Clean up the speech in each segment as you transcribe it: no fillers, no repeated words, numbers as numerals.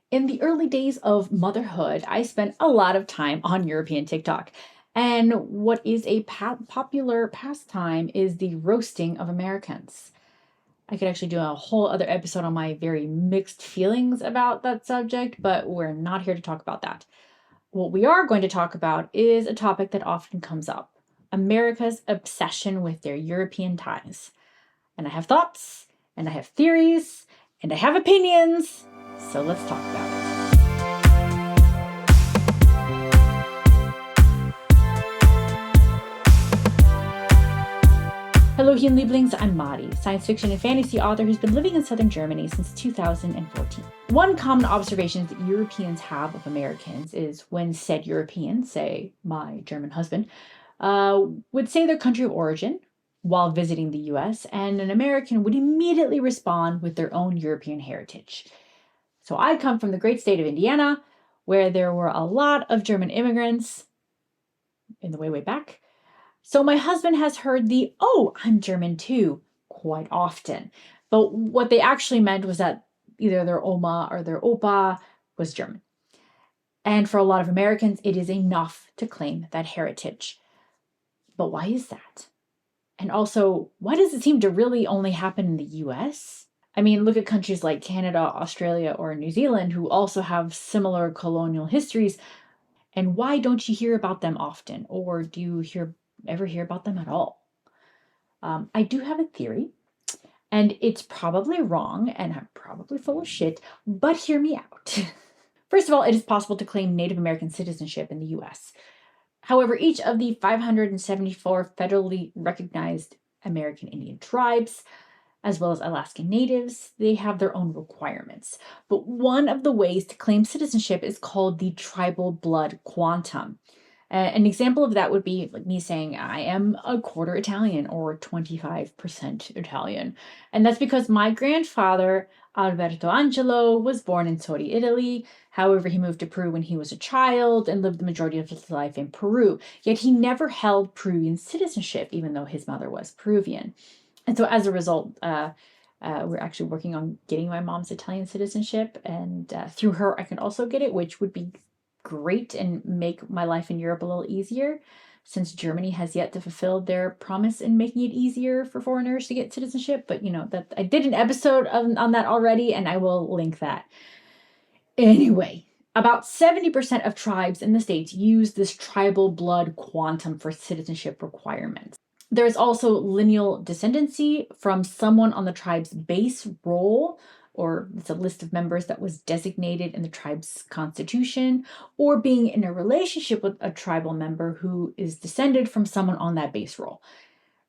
In the early days of motherhood, I spent a lot of time on European TikTok. And what is a popular pastime is the roasting of Americans. I could actually do a whole other episode on my very mixed feelings about that subject, but we're not here to talk about that. What we are going to talk about is a topic that often comes up: America's obsession with their European ties. And I have thoughts, and I have theories, and I have opinions. So let's talk about it. Hello, Lieblings. I'm Mari, science fiction and fantasy author who's been living in southern Germany since 2014. One common observation that Europeans have of Americans is when said Europeans, say my German husband, would say their country of origin while visiting the US, and an American would immediately respond with their own European heritage. So I come from the great state of Indiana, where there were a lot of German immigrants in the way back. So my husband has heard the, "Oh, I'm German too," quite often. But what they actually meant was that either their Oma or their Opa was German. And for a lot of Americans, it is enough to claim that heritage. But why is that? And also, why does it seem to really only happen in the US? I mean, look at countries like Canada, Australia, or New Zealand, who also have similar colonial histories. And why don't you hear about them often? Or do you ever hear about them at all? I do have a theory, and it's probably wrong, and I'm probably full of shit, but hear me out. First of all, it is possible to claim Native American citizenship in the US. However, each of the 574 federally recognized American Indian tribes, as well as Alaskan Natives, they have their own requirements. But one of the ways to claim citizenship is called the tribal blood quantum. An example of that would be like me saying I am a quarter Italian or 25% Italian. And that's because my grandfather, Alberto Angelo, was born in Sori, Italy. However, he moved to Peru when he was a child and lived the majority of his life in Peru. Yet he never held Peruvian citizenship, even though his mother was Peruvian. And so as a result, we're actually working on getting my mom's Italian citizenship. And through her, I can also get it, which would be great and make my life in Europe a little easier, since Germany has yet to fulfill their promise in making it easier for foreigners to get citizenship. But that I did an episode on that already, and I will link that. Anyway, about 70% of tribes in the States use this tribal blood quantum for citizenship requirements. There is also lineal descendancy from someone on the tribe's base roll, or it's a list of members that was designated in the tribe's constitution, or being in a relationship with a tribal member who is descended from someone on that base roll.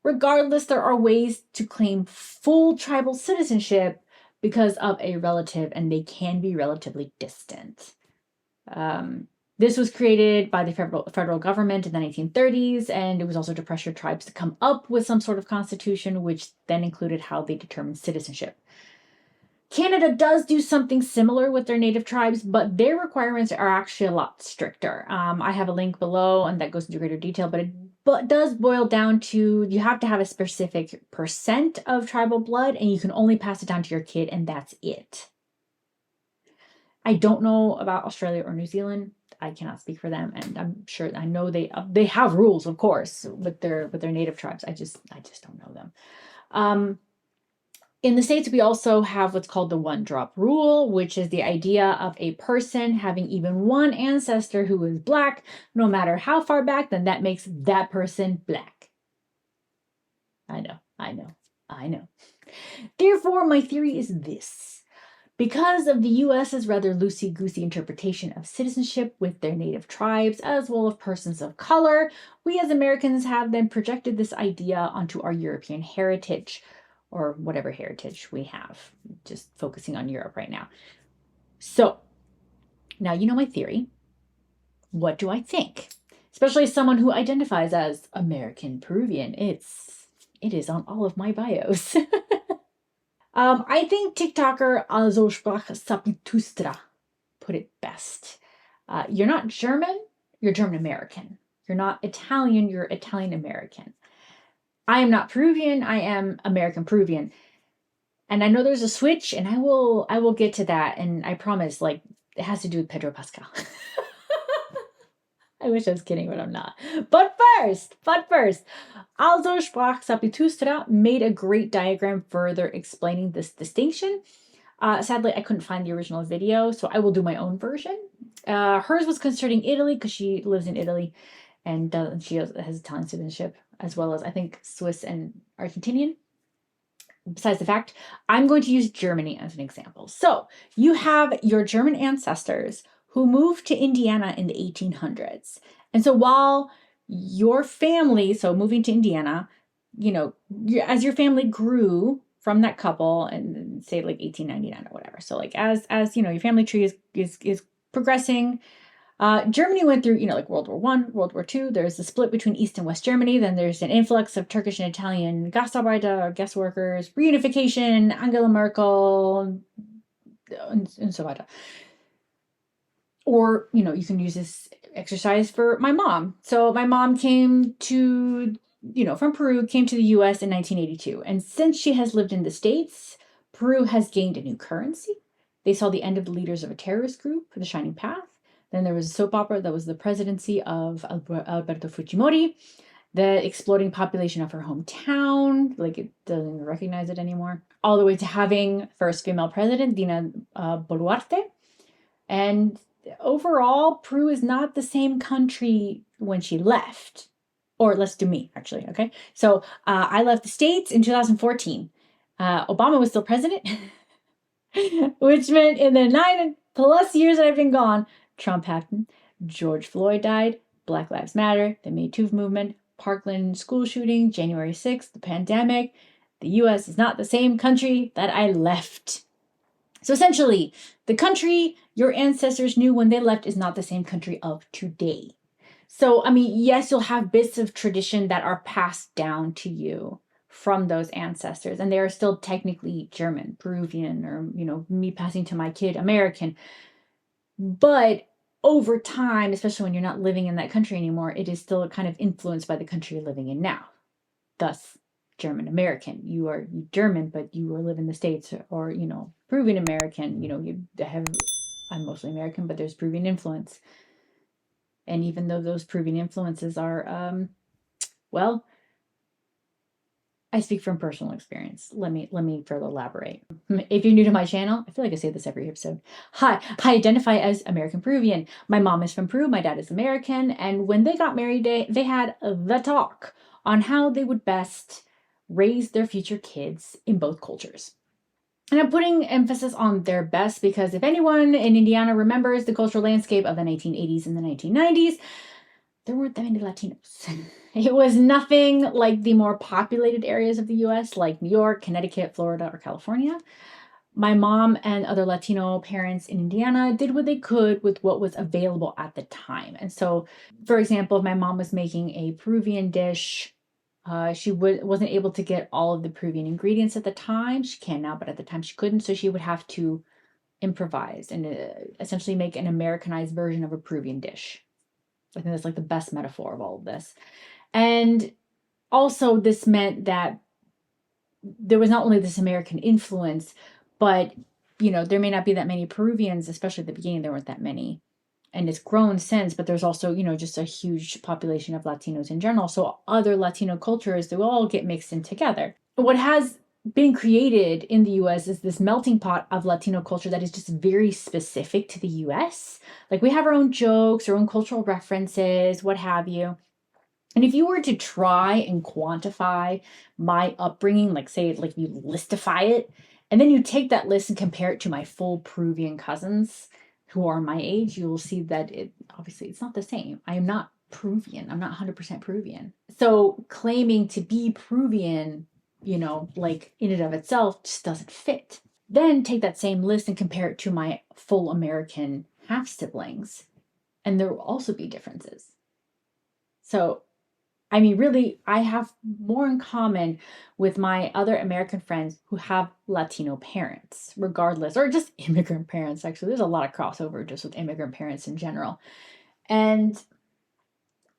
Regardless, there are ways to claim full tribal citizenship because of a relative, and they can be relatively distant. This was created by the federal government in the 1930s, and it was also to pressure tribes to come up with some sort of constitution, which then included how they determined citizenship. Canada does do something similar with their native tribes, but their requirements are actually a lot stricter. I have a link below, and that goes into greater detail, but it does boil down to you have to have a specific percent of tribal blood, and you can only pass it down to your kid, and that's it. I don't know about Australia or New Zealand. I cannot speak for them, and I'm sure I know they have rules, of course, with their native tribes. I just don't know them. In the States, we also have what's called the one-drop rule, which is the idea of a person having even one ancestor who is Black, no matter how far back, then that makes that person Black. I know. Therefore, my theory is this. Because of the US's rather loosey-goosey interpretation of citizenship with their native tribes, as well as persons of color, we as Americans have then projected this idea onto our European heritage, or whatever heritage we have, just focusing on Europe right now. So, now you know my theory. What do I think? Especially as someone who identifies as American Peruvian. It is on all of my bios. I think TikToker Also Sprache put it best. You're not German, you're German American. You're not Italian, you're Italian American. I am not Peruvian, I am American Peruvian. And I know there's a switch, and I will get to that, and I promise, it has to do with Pedro Pascal. I wish I was kidding, but I'm not. But first, also sprach Zarathustra made a great diagram further explaining this distinction. Sadly, I couldn't find the original video, so I will do my own version. Hers was concerning Italy because she lives in Italy, and she has Italian citizenship, as well as, I think, Swiss and Argentinian. Besides the fact, I'm going to use Germany as an example. So you have your German ancestors who moved to Indiana in the 1800s. And so while your family, so moving to Indiana, as your family grew from that couple, and say like 1899 or whatever. So like as your family tree is progressing, Germany went through, like World War I, World War II. There's a split between East and West Germany. Then there's an influx of Turkish and Italian Gastarbeiter, guest workers, reunification, Angela Merkel, and so on. Or, you can use this exercise for my mom. So my mom came to, from Peru, came to the US in 1982. And since she has lived in the States, Peru has gained a new currency. They saw the end of the leaders of a terrorist group, the Shining Path. Then there was a soap opera that was the presidency of Alberto Fujimori, the exploding population of her hometown, like it doesn't even recognize it anymore, all the way to having first female president, Dina Boluarte. And overall, Peru is not the same country when she left. Or let's do me, actually, okay? So I left the States in 2014. Obama was still president, which meant in the 9+ years that I've been gone, Trump happened, George Floyd died, Black Lives Matter, the Me Too movement, Parkland school shooting, January 6th, the pandemic. The US is not the same country that I left. So essentially, the country your ancestors knew when they left is not the same country of today. So, yes, you'll have bits of tradition that are passed down to you from those ancestors, and they are still technically German, Peruvian, or, me passing to my kid, American. But over time, especially when you're not living in that country anymore, it is still kind of influenced by the country you're living in now. Thus, German American. You are German, but you live in the States, or, Peruvian American. I'm mostly American, but there's Peruvian influence. And even though those Peruvian influences are, I speak from personal experience. Let me further elaborate. If you're new to my channel, I feel like I say this every episode. Hi, I identify as American Peruvian. My mom is from Peru, my dad is American, and when they got married, they had the talk on how they would best raise their future kids in both cultures. And I'm putting emphasis on their best because if anyone in Indiana remembers the cultural landscape of the 1980s and the 1990s, there weren't that many Latinos. It was nothing like the more populated areas of the US, like New York, Connecticut, Florida, or California. My mom and other Latino parents in Indiana did what they could with what was available at the time. And so, for example, if my mom was making a Peruvian dish, she wasn't able to get all of the Peruvian ingredients at the time. She can now, but at the time she couldn't. So she would have to improvise and essentially make an Americanized version of a Peruvian dish. I think that's like the best metaphor of all of this. And also this meant that there was not only this American influence, but, there may not be that many Peruvians, especially at the beginning, there weren't that many. And it's grown since, but there's also, just a huge population of Latinos in general. So other Latino cultures, they will all get mixed in together. What has been created in the US is this melting pot of Latino culture that is just very specific to the US. Like we have our own jokes, our own cultural references, what have you. And if you were to try and quantify my upbringing, like say, like you listify it, and then you take that list and compare it to my full Peruvian cousins who are my age, you will see that it's not the same. I am not Peruvian. I'm not 100% Peruvian. So claiming to be Peruvian, like in and of itself just doesn't fit. Then take that same list and compare it to my full American half siblings, and there will also be differences. So, really, I have more in common with my other American friends who have Latino parents, regardless, or just immigrant parents. Actually, there's a lot of crossover just with immigrant parents in general. And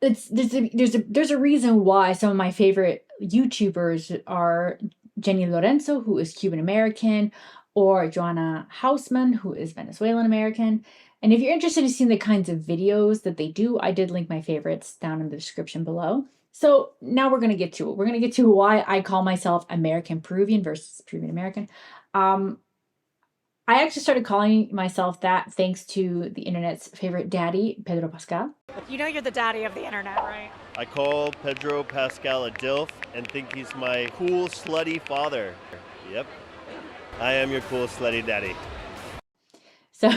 there's a reason why some of my favorite YouTubers are Jenny Lorenzo, who is Cuban American, or Joanna Hausman, who is Venezuelan American. And if you're interested in seeing the kinds of videos that they do, I did link my favorites down in the description below. So now we're going to get to it. We're going to get to why I call myself American Peruvian versus Peruvian American. I actually started calling myself that thanks to the internet's favorite daddy, Pedro Pascal. You know you're the daddy of the internet, right? I call Pedro Pascal a DILF and think he's my cool, slutty father. Yep. I am your cool, slutty daddy. So,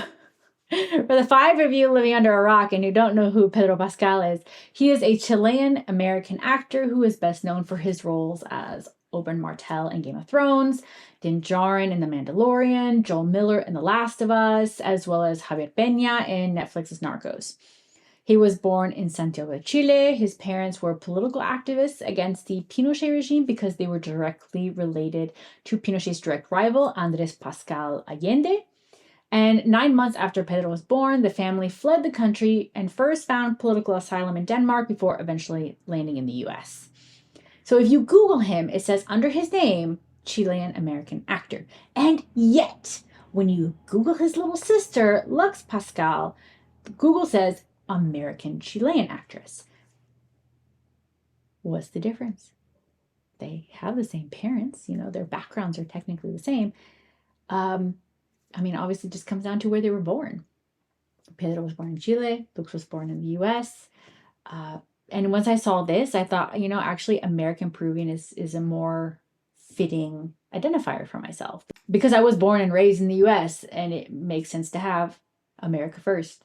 for the 5 of you living under a rock and who don't know who Pedro Pascal is, he is a Chilean-American actor who is best known for his roles as Oberyn Martell in Game of Thrones, Din Djarin in The Mandalorian, Joel Miller in The Last of Us, as well as Javier Peña in Netflix's Narcos. He was born in Santiago de Chile. His parents were political activists against the Pinochet regime because they were directly related to Pinochet's direct rival, Andrés Pascal Allende. And 9 months after Pedro was born, the family fled the country and first found political asylum in Denmark before eventually landing in the US. So if you Google him, it says under his name, Chilean-American actor. And yet, when you Google his little sister, Lux Pascal, Google says American Chilean actress. What's the difference? They have the same parents, their backgrounds are technically the same. Obviously it just comes down to where they were born. Pedro was born in Chile, Lux was born in the US. And once I saw this, I thought, actually American Peruvian is a more fitting identifier for myself. Because I was born and raised in the US, and it makes sense to have America first.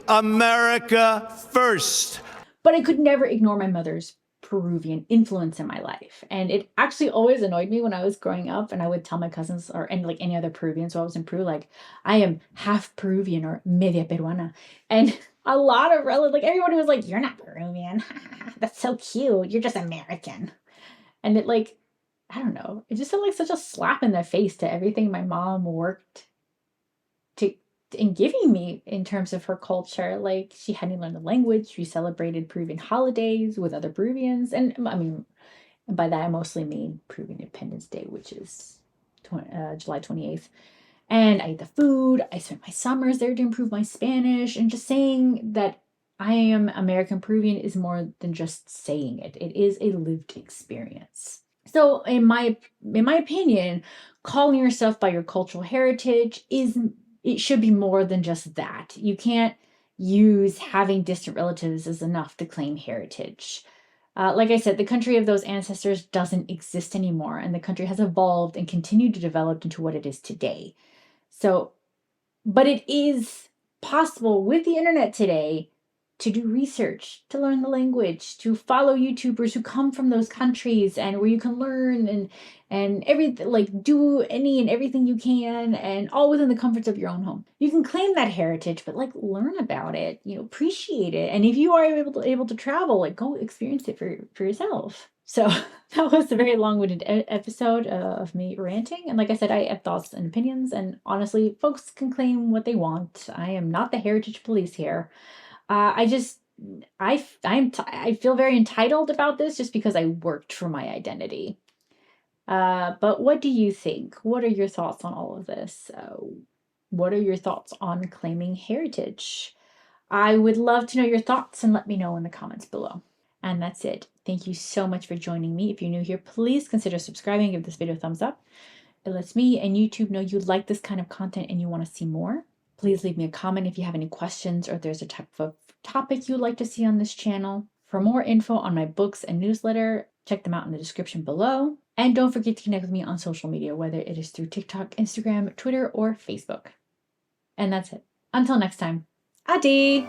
America first. But I could never ignore my mother's Peruvian influence in my life. And it actually always annoyed me when I was growing up and I would tell my cousins and like any other Peruvians while I was in Peru, like, I am half Peruvian or media peruana. And a lot of everybody was like, you're not Peruvian. That's so cute. You're just American. And it I don't know. It just felt like such a slap in the face to everything my mom worked in giving me in terms of her culture. Like, she hadn't learned the language. She celebrated Peruvian holidays with other Peruvians. And by that I mostly mean Peruvian Independence Day, which is July 28th. And I ate the food. I spent my summers there to improve my Spanish. And just saying that I am American Peruvian is more than just saying it. It is a lived experience. So in my opinion, calling yourself by your cultural heritage it should be more than just that. You can't use having distant relatives as enough to claim heritage. Like I said, the country of those ancestors doesn't exist anymore, and the country has evolved and continued to develop into what it is today. So, but it is possible with the internet today to do research, to learn the language, to follow YouTubers who come from those countries and where you can learn and everything, do any and everything you can, and all within the comforts of your own home. You can claim that heritage, but learn about it, appreciate it. And if you are able to travel, go experience it for yourself. So that was a very long-winded episode of me ranting. And like I said, I have thoughts and opinions, and honestly, folks can claim what they want. I am not the heritage police here. I feel very entitled about this just because I worked for my identity. But what do you think? What are your thoughts on all of this? What are your thoughts on claiming heritage? I would love to know your thoughts, and let me know in the comments below. And that's it. Thank you so much for joining me. If you're new here, please consider subscribing and give this video a thumbs up. It lets me and YouTube know you like this kind of content and you want to see more. Please leave me a comment if you have any questions or if there's a type of topic you'd like to see on this channel. For more info on my books and newsletter, check them out in the description below. And don't forget to connect with me on social media, whether it is through TikTok, Instagram, Twitter, or Facebook. And that's it. Until next time, adi!